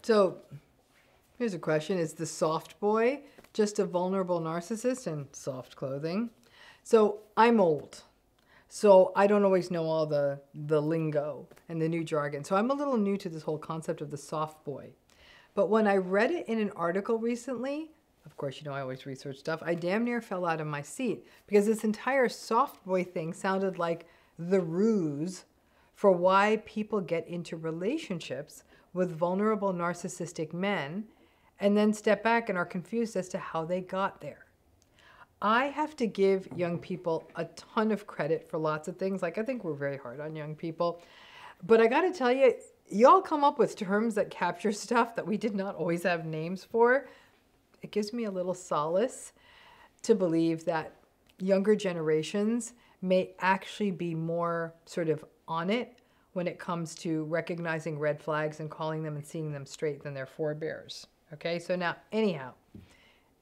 So here's a question. Is the soft boy just a vulnerable narcissist in soft clothing? So I'm old. So I don't always know all the lingo and the new jargon. So I'm a little new to this whole concept of the soft boy. But when I read it in an article recently, of course, you know, I always research stuff, I damn near fell out of my seat because this entire soft boy thing sounded like the ruse for why people get into relationships with vulnerable narcissistic men and then step back and are confused as to how they got there. I have to give young people a ton of credit for lots of things. Like, I think we're very hard on young people. But I got to tell you, y'all come up with terms that capture stuff that we did not always have names for. It gives me a little solace to believe that younger generations may actually be more sort of on it when it comes to recognizing red flags and calling them and seeing them straight than their forebears. Okay, so now, anyhow,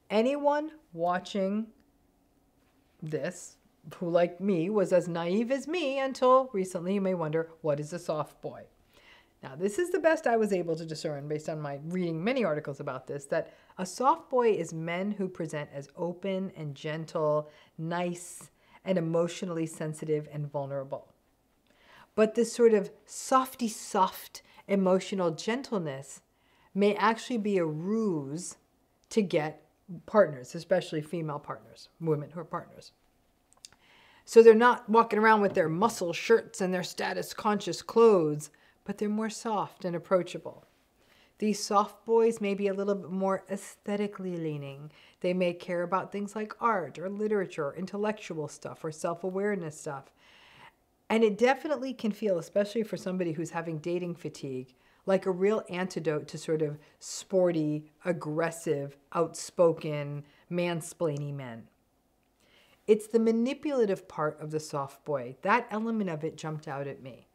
anyone watching this who, like me, was as naive as me until recently, you may wonder, what is a soft boy? Now, this is the best I was able to discern based on my reading many articles about this, that a soft boy is men who present as open and gentle, nice, and emotionally sensitive and vulnerable. But this sort of softy soft emotional gentleness may actually be a ruse to get partners, especially female partners, women who are partners. So they're not walking around with their muscle shirts and their status conscious clothes, but they're more soft and approachable. These soft boys may be a little bit more aesthetically leaning. They may care about things like art or literature, or intellectual stuff or self-awareness stuff. And it definitely can feel, especially for somebody who's having dating fatigue, like a real antidote to sort of sporty, aggressive, outspoken, mansplaining men. It's the manipulative part of the soft boy. That element of it jumped out at me.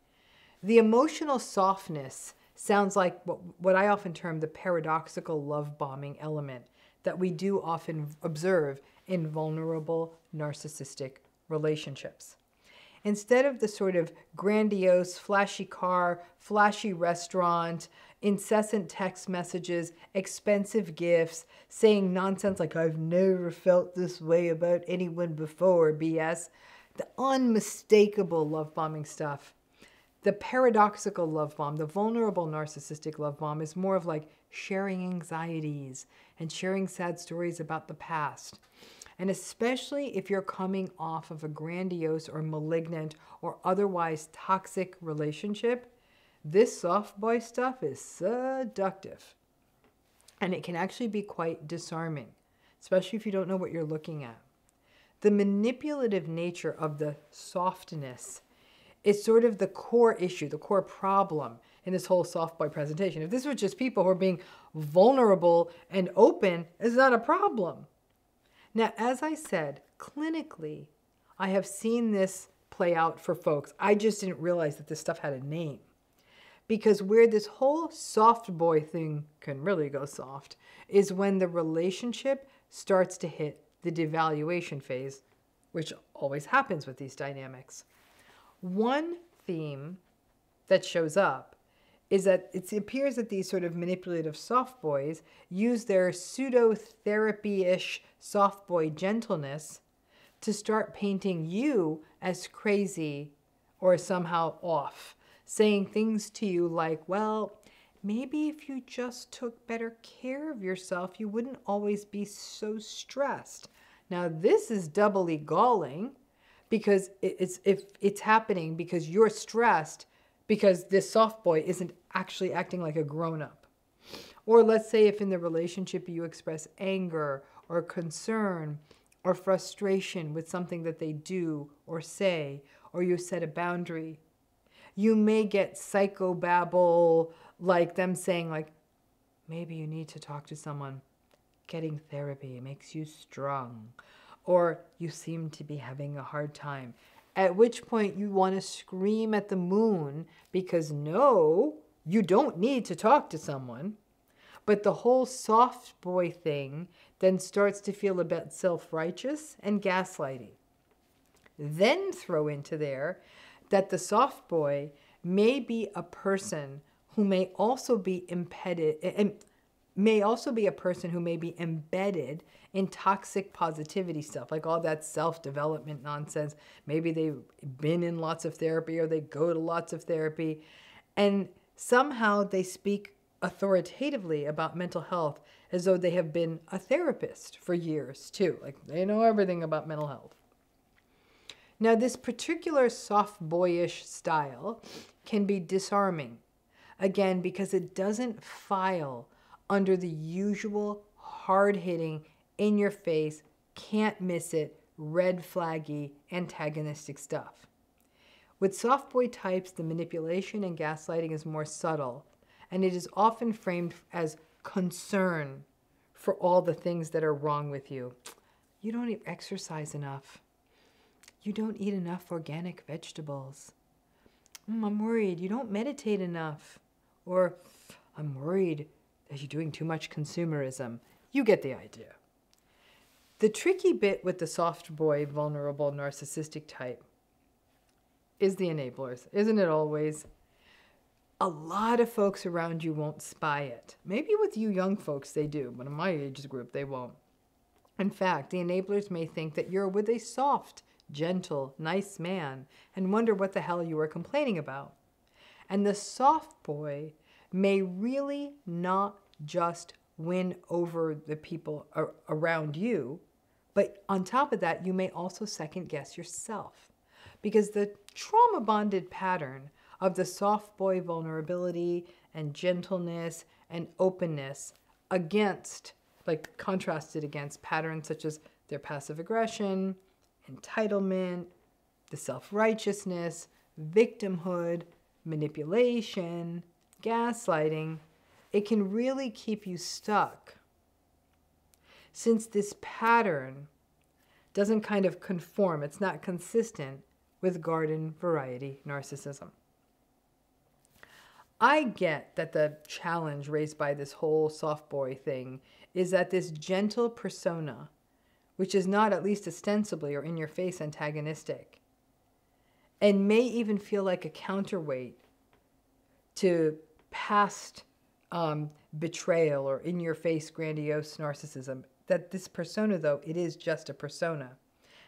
The emotional softness sounds like what I often term the paradoxical love bombing element that we do often observe in vulnerable narcissistic relationships. Instead of the sort of grandiose, flashy car, flashy restaurant, incessant text messages, expensive gifts, saying nonsense like I've never felt this way about anyone before, BS, the unmistakable love bombing stuff. The paradoxical love bomb, the vulnerable narcissistic love bomb, is more of like sharing anxieties and sharing sad stories about the past. And especially if you're coming off of a grandiose or malignant or otherwise toxic relationship, this soft boy stuff is seductive. And it can actually be quite disarming, especially if you don't know what you're looking at. The manipulative nature of the softness is sort of the core issue, the core problem in this whole soft boy presentation. If this was just people who are being vulnerable and open, it's not a problem. Now, as I said, clinically, I have seen this play out for folks. I just didn't realize that this stuff had a name. Because where this whole soft boy thing can really go soft is when the relationship starts to hit the devaluation phase, which always happens with these dynamics. One theme that shows up is that it appears that these sort of manipulative soft boys use their pseudo-therapy-ish soft boy gentleness to start painting you as crazy or somehow off, saying things to you like, well, maybe if you just took better care of yourself, you wouldn't always be so stressed. Now, this is doubly galling because it's happening because you're stressed because this soft boy isn't actually acting like a grown-up. Or let's say if in the relationship you express anger or concern or frustration with something that they do or say, or you set a boundary, you may get psychobabble, like them saying like, maybe you need to talk to someone. Getting therapy makes you strong. Or you seem to be having a hard time. At which point you want to scream at the moon because no, you don't need to talk to someone. But the whole soft boy thing then starts to feel a bit self-righteous and gaslighting. Then throw into there that the soft boy may be a person who may also be embedded, and may also be a person who may be embedded in toxic positivity stuff, like all that self-development nonsense. Maybe they've been in lots of therapy or they go to lots of therapy, and somehow they speak authoritatively about mental health as though they have been a therapist for years too. Like they know everything about mental health. Now, this particular soft boyish style can be disarming, again, because it doesn't file under the usual hard-hitting, in-your-face, can't miss it, red flaggy, antagonistic stuff. With soft boy types, the manipulation and gaslighting is more subtle, and it is often framed as concern for all the things that are wrong with you. You don't exercise enough. You don't eat enough organic vegetables. I'm worried you don't meditate enough. Or I'm worried that you're doing too much consumerism. You get the idea. The tricky bit with the soft boy, vulnerable, narcissistic type is the enablers, isn't it always? A lot of folks around you won't spy it. Maybe with you young folks they do, but in my age group they won't. In fact, the enablers may think that you're with a soft, gentle, nice man and wonder what the hell you are complaining about. And the soft boy may really not just win over the people around you, but on top of that, you may also second guess yourself. Because the trauma-bonded pattern of the soft boy vulnerability and gentleness and openness against, like contrasted against patterns such as their passive aggression, entitlement, the self-righteousness, victimhood, manipulation, gaslighting, it can really keep you stuck. Since this pattern doesn't kind of conform, it's not consistent with garden variety narcissism. I get that the challenge raised by this whole soft boy thing is that this gentle persona, which is not at least ostensibly or in your face antagonistic, and may even feel like a counterweight to past betrayal or in your face grandiose narcissism, that this persona, though, it is just a persona.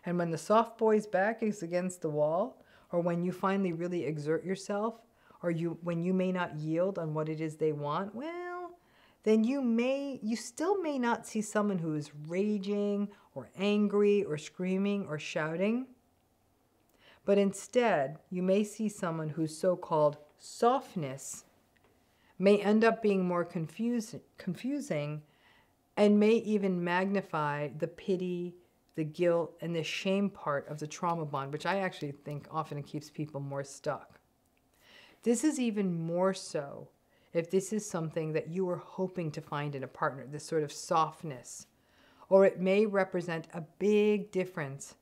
And when the soft boy's back is against the wall, or when you finally really exert yourself, or when you may not yield on what it is they want, well, then you still may not see someone who is raging or angry or screaming or shouting. But instead, you may see someone whose so-called softness may end up being more confusing and may even magnify the pity, the guilt, and the shame part of the trauma bond, which I actually think often keeps people more stuck. This is even more so if this is something that you are hoping to find in a partner, this sort of softness, or it may represent a big difference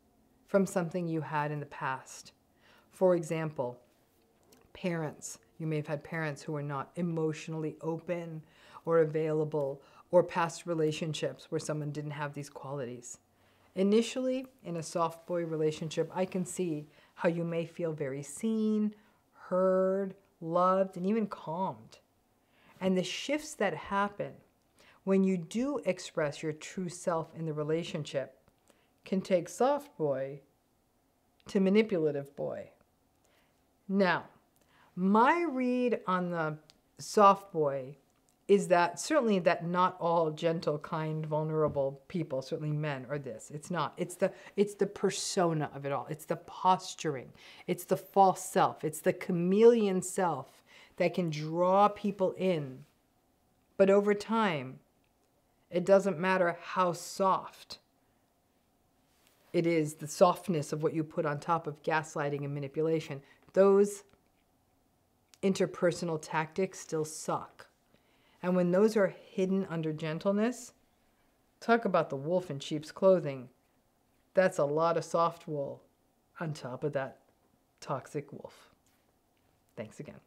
from something you had in the past. For example, parents. You may have had parents who were not emotionally open or available, or past relationships where someone didn't have these qualities. Initially, in a soft boy relationship, I can see how you may feel very seen, heard, loved, and even calmed. And the shifts that happen when you do express your true self in the relationship can take soft boy to manipulative boy. Now, my read on the soft boy is that certainly that not all gentle, kind, vulnerable people, certainly men, are this. It's not. It's the persona of it all. It's the posturing. It's the false self. It's the chameleon self that can draw people in. But over time, it doesn't matter how soft it is, the softness of what you put on top of gaslighting and manipulation. Those interpersonal tactics still suck. And when those are hidden under gentleness, talk about the wolf in sheep's clothing. That's a lot of soft wool on top of that toxic wolf. Thanks again.